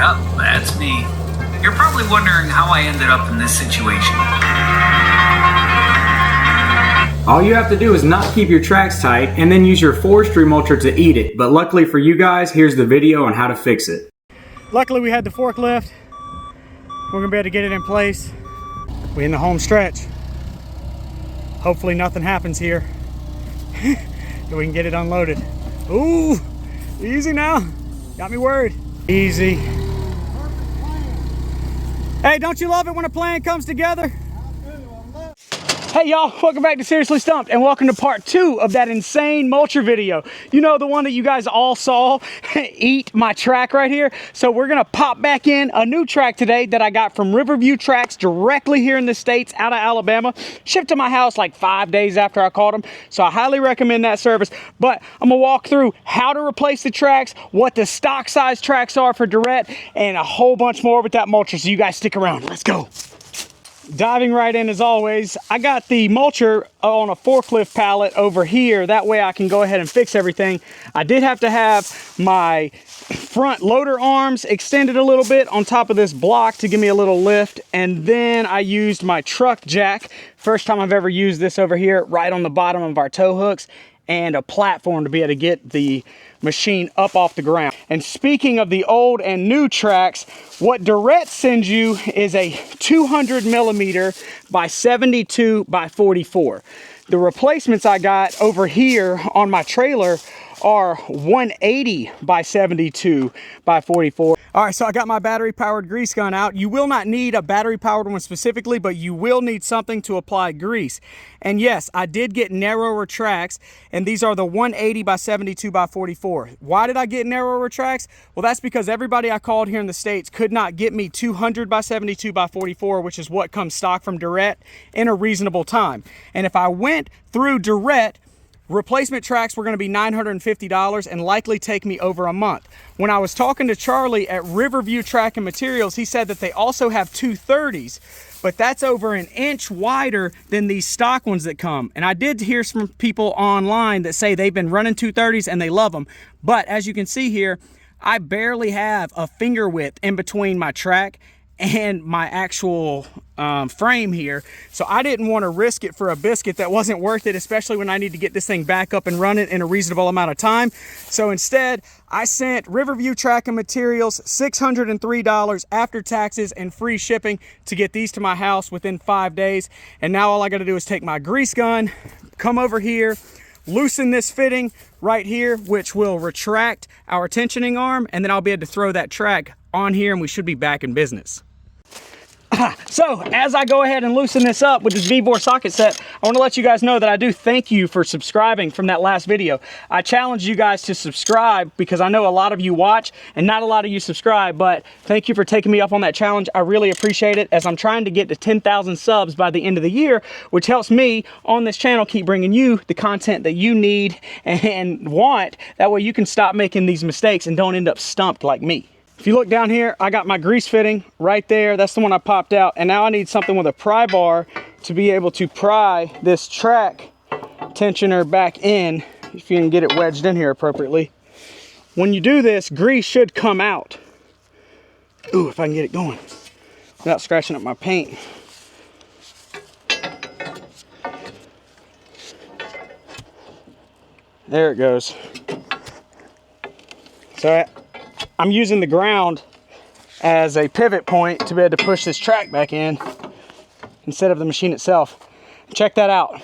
Yep, that's me. You're probably wondering how I ended up in this situation. All you have to do is not keep your tracks tight and then use your forestry mulcher to eat it. But luckily for you guys, here's the video on how to fix it. Luckily we had the forklift. We're gonna be able to get it in place. We're in the home stretch. Hopefully nothing happens here. That we can get it unloaded. Ooh, easy now. Got me worried. Easy. Hey, don't you love it when a plan comes together? Hey y'all, welcome back to Seriously Stump'd and welcome to part 2 of that insane mulcher video. You know, the one that you guys all saw eat my track right here. So we're gonna pop back in a new track today that I got from Riverview Tracks directly here in the States out of Alabama. Shipped to my house like 5 days after I caught them. So I highly recommend that service. But I'm gonna walk through how to replace the tracks, what the stock size tracks are for Derette, and a whole bunch more with that mulcher. So you guys stick around, let's go. Diving right in as always, I got the mulcher on a forklift pallet over here. That way I can go ahead and fix everything. I did have to have my front loader arms extended a little bit on top of this block to give me a little lift. And then I used my truck jack. First time I've ever used this over here, right on the bottom of our tow hooks, and a platform to be able to get the machine up off the ground. And speaking of the old and new tracks, what Derette sends you is a 200 millimeter by 72 by 44. The replacements I got over here on my trailer are 180 by 72 by 44. All right, so I got my battery powered grease gun out. You will not need a battery powered one specifically, but you will need something to apply grease. And yes, I did get narrower tracks, and these are the 180 by 72 by 44. Why did I get narrower tracks? Well, that's because everybody I called here in the States could not get me 200 by 72 by 44, which is what comes stock from Derette, in a reasonable time. And if I went through Derette, replacement tracks were going to be $950 and likely take me over a month. When I was talking to Charlie at Riverview Track and Materials, he said that they also have 230s, but that's over an inch wider than these stock ones that come. And I did hear some people online that say they've been running 230s and they love them. But as you can see here, I barely have a finger width in between my track and my actual frame here. So I didn't want to risk it for a biscuit that wasn't worth it, especially when I need to get this thing back up and running in a reasonable amount of time. So instead, I sent Riverview Track and Materials $603 after taxes and free shipping to get these to my house within 5 days. And now all I got to do is take my grease gun, come over here, loosen this fitting right here, which will retract our tensioning arm, and then I'll be able to throw that track on here and we should be back in business. So as I go ahead and loosen this up with this VEVOR socket set, I want to let you guys know that I do thank you for subscribing from that last video. I challenge you guys to subscribe because I know a lot of you watch and not a lot of you subscribe, but thank you for taking me up on that challenge. I really appreciate it, as I'm trying to get to 10,000 subs by the end of the year, which helps me on this channel keep bringing you the content that you need and want. That way you can stop making these mistakes and don't end up stumped like me. If you look down here, I got my grease fitting right there. That's the one I popped out. And now I need something with a pry bar to be able to pry this track tensioner back in, if you can get it wedged in here appropriately. When you do this, grease should come out. Ooh, if I can get it going without scratching up my paint. There it goes. So I'm using the ground as a pivot point to be able to push this track back in instead of the machine itself. Check that out.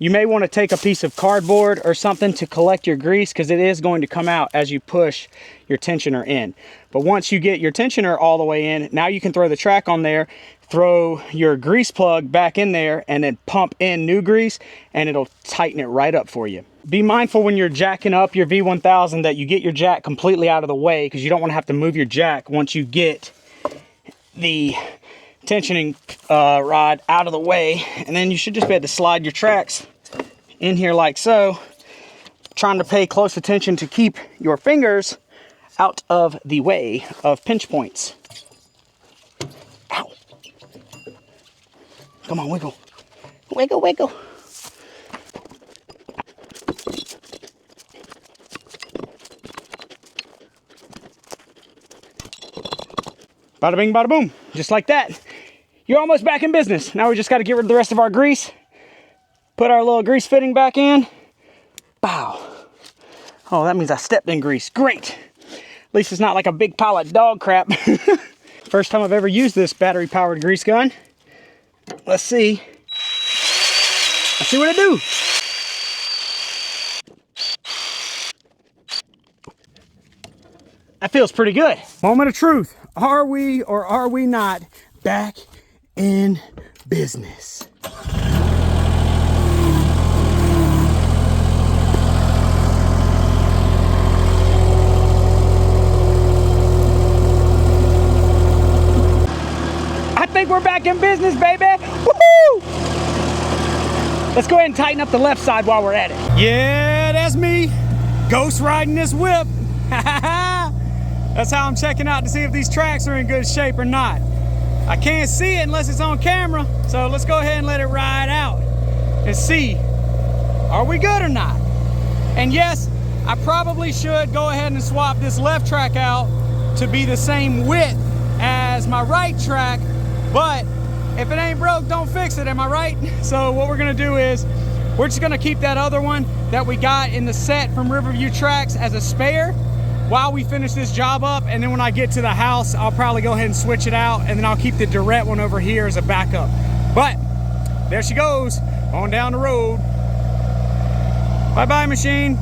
You may want to take a piece of cardboard or something to collect your grease, because it is going to come out as you push your tensioner in. But once you get your tensioner all the way in, now you can throw the track on there, throw your grease plug back in there, and then pump in new grease, and it'll tighten it right up for you. Be mindful when you're jacking up your V1000 that you get your jack completely out of the way, because you don't want to have to move your jack once you get the tensioning rod out of the way. And then you should just be able to slide your tracks in here like so, trying to pay close attention to keep your fingers out of the way of pinch points. Ow. Come on, wiggle. Wiggle, wiggle. Bada bing, bada boom. Just like that. You're almost back in business. Now we just got to get rid of the rest of our grease. Put our little grease fitting back in. Bow. Oh, that means I stepped in grease. Great. At least it's not like a big pile of dog crap. First time I've ever used this battery-powered grease gun. Let's see. Let's see what it do. That feels pretty good. Moment of truth. Are we or are we not back in business? I think we're back in business, baby. Woohoo! Let's go ahead and tighten up the left side while we're at it. Yeah, that's me. Ghost riding this whip. That's how I'm checking out to see if these tracks are in good shape or not. I can't see it unless it's on camera, so let's go ahead and let it ride out and see, are we good or not? And yes, I probably should go ahead and swap this left track out to be the same width as my right track, but if it ain't broke, don't fix it, am I right? So what we're gonna do is, we're just gonna keep that other one that we got in the set from Riverview Tracks as a spare while we finish this job up, and then when I get to the house, I'll probably go ahead and switch it out, and then I'll keep the Derette one over here as a backup. But there she goes, on down the road. Bye-bye, machine.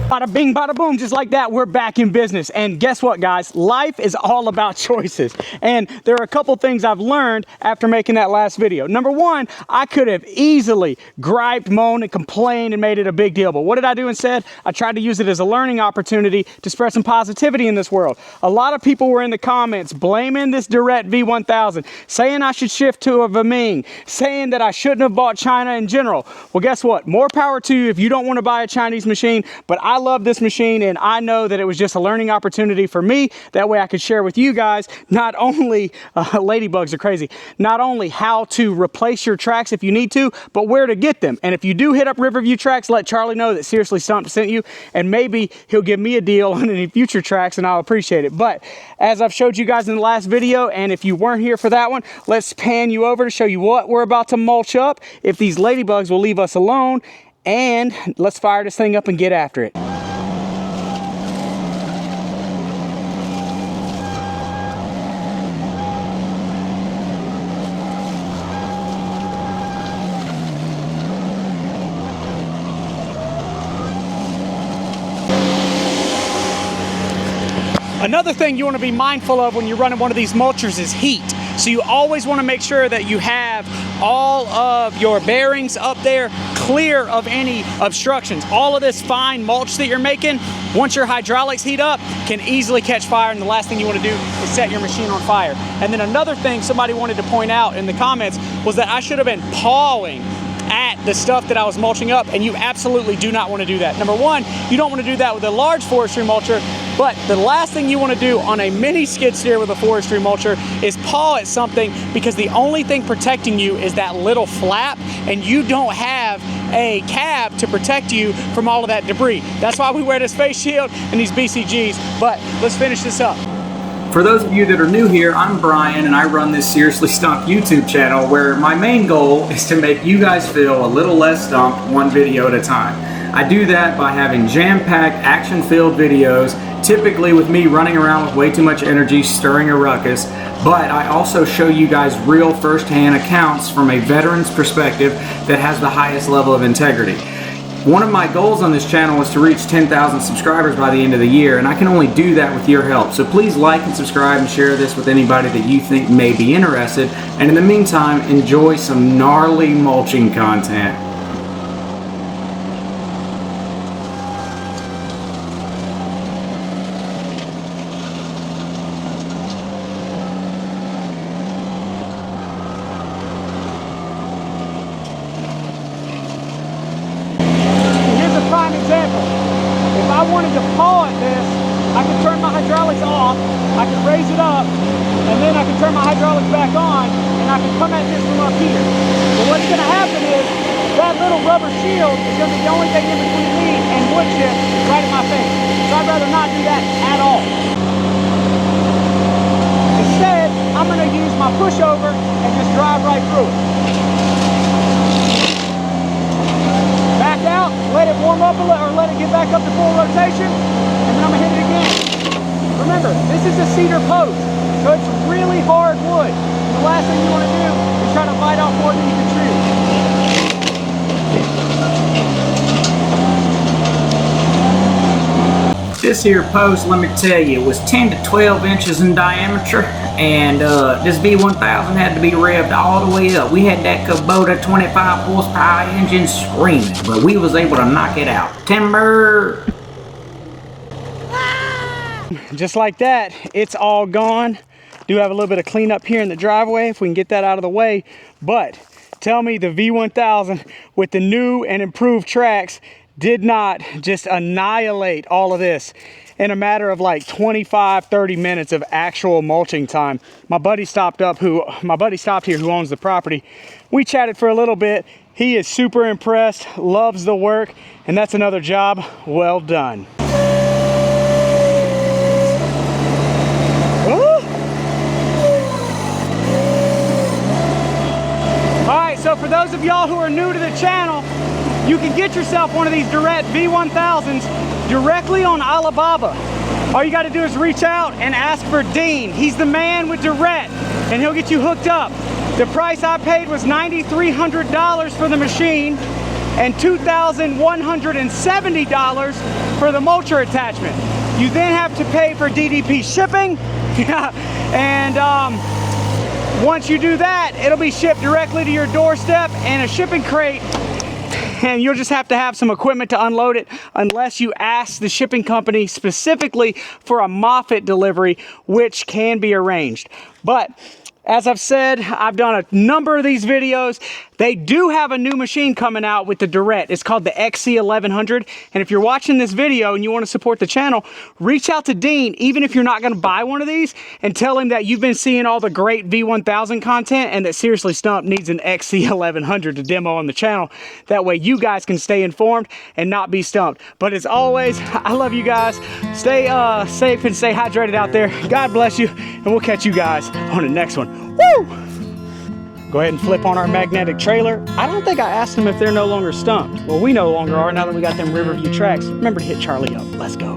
Bada bing, bada boom, just like that, we're back in business. And guess what, guys? Life is all about choices. And there are a couple things I've learned after making that last video. Number one, I could have easily griped, moaned, and complained and made it a big deal. But what did I do instead? I tried to use it as a learning opportunity to spread some positivity in this world. A lot of people were in the comments blaming this Derette V1000, saying I should shift to a VEVOR, saying that I shouldn't have bought China in general. Well, guess what? More power to you if you don't want to buy a Chinese machine, but I love this machine, and I know that it was just a learning opportunity for me. That way I could share with you guys not only ladybugs are crazy, not only how to replace your tracks if you need to, but where to get them. And if you do hit up Riverview Tracks, let Charlie know that Seriously Stump'd sent you, and maybe he'll give me a deal on any future tracks, and I'll appreciate it. But as I've showed you guys in the last video, and if you weren't here for that one, let's pan you over to show you what we're about to mulch up, if these ladybugs will leave us alone, and let's fire this thing up and get after it. Another thing you want to be mindful of when you're running one of these mulchers is heat. So you always want to make sure that you have all of your bearings up there clear of any obstructions. All of this fine mulch that you're making, once your hydraulics heat up, can easily catch fire, and the last thing you want to do is set your machine on fire. And then another thing somebody wanted to point out in the comments was that I should have been pawing at the stuff that I was mulching up, and you absolutely do not want to do that. Number one, you don't want to do that with a large forestry mulcher, but the last thing you want to do on a mini skid steer with a forestry mulcher is paw at something, because the only thing protecting you is that little flap, and you don't have a cab to protect you from all of that debris. That's why we wear this face shield and these BCGs. But let's finish this up. For those of you that are new here, I'm Brian, and I run this Seriously Stump'd YouTube channel where my main goal is to make you guys feel a little less stumped one video at a time. I do that by having jam-packed, action-filled videos, typically with me running around with way too much energy, stirring a ruckus, but I also show you guys real first-hand accounts from a veteran's perspective that has the highest level of integrity. One of my goals on this channel is to reach 10,000 subscribers by the end of the year, and I can only do that with your help. So please like and subscribe and share this with anybody that you think may be interested. And in the meantime, enjoy some gnarly mulching content. Example, if I wanted to paw at this, I could turn my hydraulics off, I could raise it up, and then I could turn my hydraulics back on, and I could come at this from up here. But what's going to happen is that little rubber shield is going to be the only thing in between me and some wood chips right in my face. So I'd rather not do that at all. Instead, I'm going to use my pushover and just drive right through it. Back out, let it warm up a little, or let it get back up to full rotation, and then I'm going to hit it again. Remember, this is a cedar post, so it's really hard wood. The last thing you want to do is try to bite off more than you can chew. This here post, let me tell you, was 10 to 12 inches in diameter, and this V1000 had to be revved all the way up. We had that Kubota 25 horsepower engine screaming, but we was able to knock it out. Timber! Just like that, it's all gone. Do have a little bit of cleanup here in the driveway if we can get that out of the way, but tell me the V1000 with the new and improved tracks did not just annihilate all of this in a matter of like 25-30 minutes of actual mulching time. My buddy stopped here who owns the property. We chatted for a little bit. He is super impressed, loves the work, and that's another job well done. So for those of y'all who are new to the channel, you can get yourself one of these Derette V1000s directly on Alibaba. All you got to do is reach out and ask for Dean. He's the man with Derette, and he'll get you hooked up. The price I paid was $9,300 for the machine and $2,170 for the mulcher attachment. You then have to pay for DDP shipping, and once you do that, it'll be shipped directly to your doorstep in a shipping crate, and you'll just have to have some equipment to unload it unless you ask the shipping company specifically for a Moffett delivery, which can be arranged. But as I've said, I've done a number of these videos. They do have a new machine coming out with the Derette. It's called the XC1100. And if you're watching this video and you want to support the channel, reach out to Dean, even if you're not going to buy one of these, and tell him that you've been seeing all the great V1000 content and that Seriously Stump'd needs an XC1100 to demo on the channel. That way you guys can stay informed and not be stumped. But as always, I love you guys. Stay safe and stay hydrated out there. God bless you, and we'll catch you guys on the next one. Woo! Go ahead and flip on our magnetic trailer. I don't think I asked them if they're no longer stumped. Well, we no longer are now that we got them Riverview tracks. Remember to hit Charlie up. Let's go.